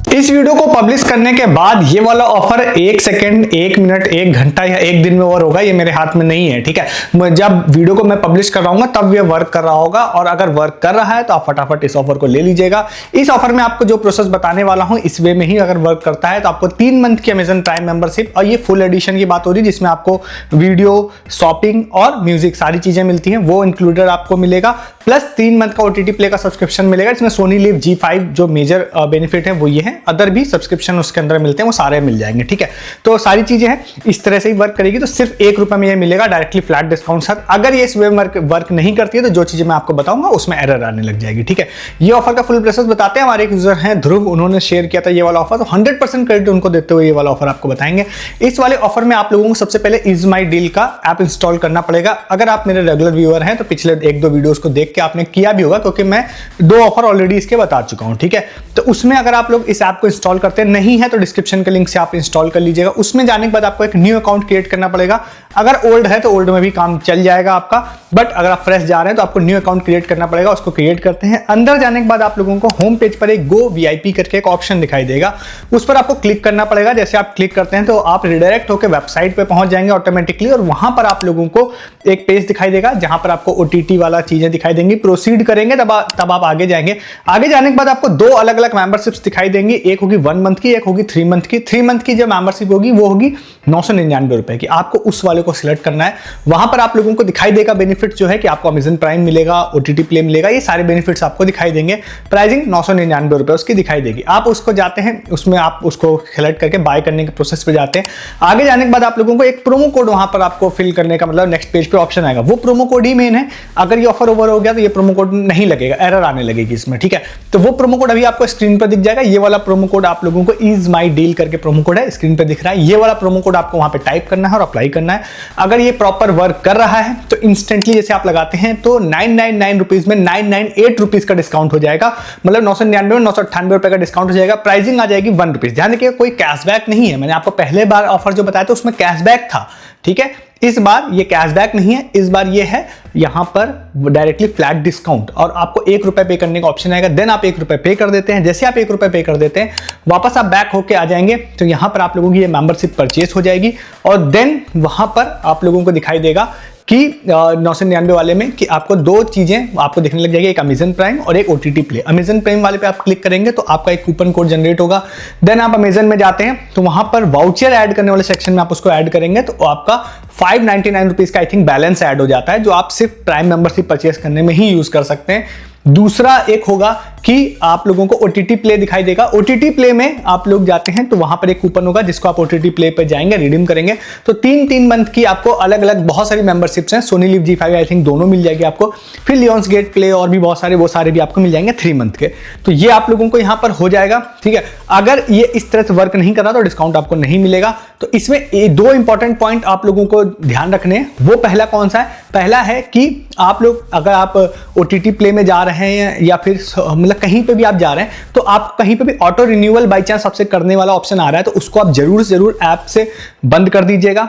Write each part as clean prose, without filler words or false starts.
इस वीडियो को पब्लिश करने के बाद ये वाला ऑफर 1 सेकंड, 1 मिनट, 1 घंटा या 1 दिन में ओवर होगा, ये मेरे हाथ में नहीं है। ठीक है, जब वीडियो को मैं पब्लिश कर रहा हूँ तब ये वर्क कर रहा होगा, और अगर वर्क कर रहा है तो आप फटाफट इस ऑफर को ले लीजिएगा। इस ऑफर में आपको जो प्रोसेस बताने वाला हूँ इस वे में ही अगर वर्क करता है तो आपको 3 मंथ की अमेजन प्राइम मेंबरशिप, और ये फुल एडिशन की बात हो रही है जिसमें आपको वीडियो, शॉपिंग और म्यूजिक सारी चीजें मिलती हैं, वो इंक्लूडेड आपको मिलेगा। प्लस 3 मंथ का OTT प्ले का सब्सक्रिप्शन मिलेगा, इसमें सोनी लिव G5 जो मेजर बेनिफिट है वो ये है। अदर भी सब्सक्रिप्शन उसके अंदर मिलते हैं, वो सारे मिल जाएंगे। ठीक है, तो सारी चीजें हैं इस तरह से ही वर्क करेगी। तो सिर्फ ₹1 में ये मिलेगा डायरेक्टली फ्लैट डिस्काउंट साथ। अगर ये इस वे वर्क नहीं करती है तो जो चीजें मैं आपको बताऊंगा उसमें एरर आने लग जाएगी। ठीक है, ये ऑफर का फुल प्रोसेस बताते हैं। हमारे एक यूजर हैं ध्रुव, उन्होंने शेयर किया था ये वाला ऑफर, तो 100% क्रेडिट उनको देते हुए ये वाला ऑफर आपको बताएंगे। इस वाले ऑफर में आप लोगों को सबसे पहले इज माई डील का ऐप इंस्टॉल करना पड़ेगा। अगर आप मेरे रेगुलर व्यूअर हैं तो पिछले 1-2 वीडियोस को देख के आपने किया भी होगा, क्योंकि मैं 2 ऑफर ऑलरेडी इसके बता चुका हूं। ठीक है, तो उसमें अगर आप लोग इस ऐप को इंस्टॉल करते नहीं है तो डिस्क्रिप्शन के लिंक से आप इंस्टॉल कर लीजिएगा। उसमें जाने के बाद आपको एक न्यू अकाउंट क्रिएट करना पड़ेगा। अगर ओल्ड है तो ओल्ड में भी काम चल जाएगा आपका, बट अगर आप फ्रेश जा रहे हैं तो आपको न्यू अकाउंट क्रिएट करना पड़ेगा। उसको क्रिएट करते हैं। अंदर जाने के बाद आप लोगों को होम पेज पर एक गो VIP करके एक ऑप्शन दिखाई देगा, उस पर आपको क्लिक करना पड़ेगा। जैसे आप क्लिक करते हैं तो आप रिडायरेक्ट होकर वेबसाइट पे पहुंच जाएंगे ऑटोमेटिकली, और वहां पर आप लोगों को एक पेज दिखाई देगा जहां पर आपको OTT वाला चीजें दिखाई देंगी। प्रोसीड करेंगे तब आप आगे जाएंगे। आगे जाने के बाद आपको 2 अलग अलग मेंबरशिप्स दिखाई देंगी, एक होगी 1 मंथ की, एक होगी 3 मंथ की। 3 मंथ की जो मेंबरशिप होगी वो होगी ₹999 की। आपको उस वाले को सिलेक्ट करना है। वहां पर आप लोगों को दिखाई देगा बेनिफिट जो है कि आपको अमेजन प्राइम मिलेगा, OTT प्ले मिलेगा, ये सारे बेनिफिट्स आपको दिखाई देंगे। प्राइसिंग ₹999 उसकी दिखाई देगी। आप उसको जाते हैं, उसमें आप उसको सिलेक्ट करके बाय करने के प्रोसेस पे जाते हैं। आगे जाने के बाद आप लोगों को एक प्रोमो कोड वहां पर आपको फिल करने का, मतलब नेक्स्ट पेज पे ऑप्शन आएगा, वो प्रोमो कोड ही मेन है। अगर ये ऑफर ओवर हो गया तो ये प्रोमो कोड नहीं लगेगा, एरर आने लगेगी इसमें। ठीक है, तो वो प्रोमो कोड अभी आपको स्क्रीन पर दिख जाएगा। ये वाला प्रोमो कोड आप लोगों को इज माई डील करके प्रोमो कोड है, स्क्रीन पर दिख रहा है। ये वाला प्रोमो कोड आपको वहां पे टाइप करना है और अप्लाई करना है। अगर ये प्रॉपर वर्क कर रहा है तो इंस्टेंटली जैसे आप लगाते हैं तो ₹999 में ₹998 का डिस्काउंट हो जाएगा, मतलब 999 में ₹998 का डिस्काउंट हो जाएगा। प्राइसिंग आ जाएगी ₹1। ध्यान रखिए, कोई कैशबैक नहीं है। मैंने आपको पहले बार ऑफर जो बताया था उसमें कैशबैक था। ठीक है, इस बार ये कैशबैक नहीं है, इस बार ये है यहां पर डायरेक्टली फ्लैट डिस्काउंट, और आपको ₹1 पे करने का ऑप्शन आएगा। देन आप ₹1 पे कर देते हैं। जैसे आप ₹1 पे कर देते हैं, वापस आप बैक होके आ जाएंगे तो यहां पर आप लोगों की ये मेंबरशिप परचेस हो जाएगी, और देन वहां पर आप लोगों को दिखाई देगा कि 999 वाले में कि आपको 2 चीजें आपको दिखने लग जाएगी, एक अमेजन प्राइम और एक OTT प्ले। अमेजन प्राइम वाले पे आप क्लिक करेंगे तो आपका एक कूपन कोड जनरेट होगा। देन आप अमेजन में जाते हैं तो वहां पर वाउचर ऐड करने वाले सेक्शन में आप उसको ऐड करेंगे तो आपका ₹599 का आई थिंक बैलेंस ऐड हो जाता है, जो आप सिर्फ प्राइम मेंबरशिप परचेस करने में ही यूज कर सकते हैं। दूसरा एक होगा कि आप लोगों को OTT प्ले दिखाई देगा। OTT प्ले में आप लोग जाते हैं तो वहां पर एक कूपन होगा जिसको आप OTT प्ले पे जाएंगे, रिडीम करेंगे तो 3 मंथ की आपको अलग अलग बहुत सारी मेंबरशिप्स हैं। Soni live G5 I think दोनों मिल जाएगी आपको, फिर लियोन्स गेट प्ले और भी बहुत सारे, वो सारे भी आपको मिल जाएंगे 3 मंथ के। तो ये आप लोगों को यहां पर हो जाएगा। ठीक है, अगर ये इस तरह से वर्क नहीं कर रहा तो डिस्काउंट आपको नहीं मिलेगा। तो इसमें 2 इंपॉर्टेंट पॉइंट आप लोगों को ध्यान रखने हैं। वो पहला कौन सा है? पहला है कि आप लोग अगर आप OTT प्ले में जा रहे हैं या फिर मतलब कहीं पे भी आप जा रहे हैं तो आप कहीं पे भी ऑटो रिन्यूअल बाई चांस आपसे करने वाला ऑप्शन आ रहा है तो उसको आप जरूर से जरूर ऐप से बंद कर दीजिएगा।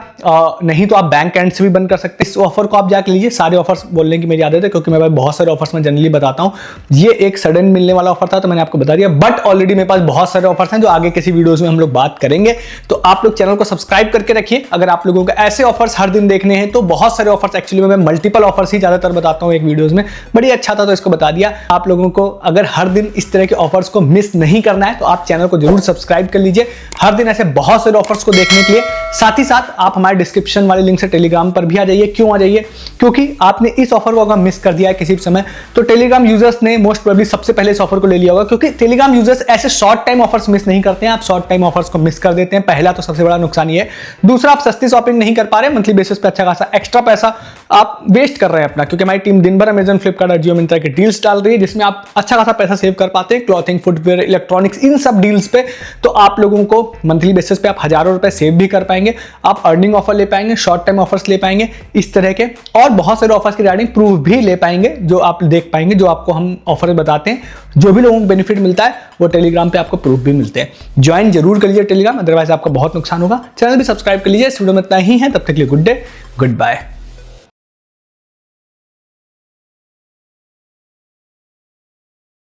नहीं तो आप बैंक एंड से भी बंद कर सकते हैं। इस ऑफर को आप जाके लीजिए। सारे ऑफर्स बोलने की मेरी आदत है क्योंकि मेरे पास बहुत सारे ऑफर्स में जनरली बताता हूं। ये एक सडन मिलने वाला ऑफर था तो मैंने आपको बता दिया, बट ऑलरेडी मेरे पास बहुत सारे ऑफर्स हैं जो आगे किसी वीडियोस में हम लोग बात करेंगे। तो आप लोग चैनल को सब्सक्राइब करके रखिए। अगर आप लोगों को ऐसे ऑफर्स हर दिन देखने हैं तो बहुत सारे ऑफर्स, एक्चुअली मैं मल्टीपल ऑफर्स ही ज्यादातर बताता हूं एक वीडियोस में, बड़ी अच्छा था तो इसको बता दिया। आप लोगों को अगर हर दिन इस तरह के ऑफर्स को मिस नहीं करना है तो आप चैनल को जरूर सब्सक्राइब कर लीजिए हर दिन ऐसे बहुत सारे ऑफर्स को देखने के लिए। साथ ही साथ आप हमारे डिस्क्रिप्शन वाले लिंक से टेलीग्राम पर भी आ जाइए। क्यों आ जाइए? क्योंकि आपने इस ऑफर को अगर मिस कर दिया है किसी भी समय तो टेलीग्राम यूजर्स ने मोस्ट प्रोबेबली सबसे पहले इस ऑफर को ले लिया होगा, क्योंकि टेलीग्राम यूजर्स ऐसे शॉर्ट टाइम ऑफर्स मिस नहीं करते हैं। आप शॉर्ट टाइम ऑफर्स को मिस कर देते हैं, पहला तो सबसे बड़ा नुकसान ये है। दूसरा, आप सस्ती शॉपिंग नहीं कर पा रहे, मंथली बेसिस पे अच्छा खासा एक्स्ट्रा पैसा आप वेस्ट कर रहे हैं अपना, क्योंकि हमारी टीम दिन भर अमेजन, फ्लिपकार्ट और जियो मिंत्रा की डील्स डाल रही है जिसमें आप अच्छा खासा पैसा सेव कर पाते हैं, क्लॉथिंग, फुटवेयर, इलेक्ट्रॉनिक्स, इन सब डील्स पे। तो आप लोगों को मंथली बेसिस पे आप हजारों रुपए सेव भी कर पाएंगे, आप अर्निंग ऑफर ले पाएंगे, शॉर्ट टाइम ऑफर्स ले पाएंगे, इस तरह के और बहुत सारे ऑफर्स की रिगार्डिंग प्रूफ भी ले पाएंगे जो आप देख पाएंगे, जो आपको हम ऑफर बताते हैं। जो भी लोगों को बेनिफिट मिलता है वो टेलीग्राम पे आपको प्रूफ भी मिलते हैं। ज्वाइन जरूर कर लीजिए टेलीग्राम, अदरवाइज आपको बहुत नुकसान होगा। चैनल भी सब्सक्राइब कर लीजिए। इस वीडियो में इतना ही है, तब तक के लिए गुड डे, गुड बाय।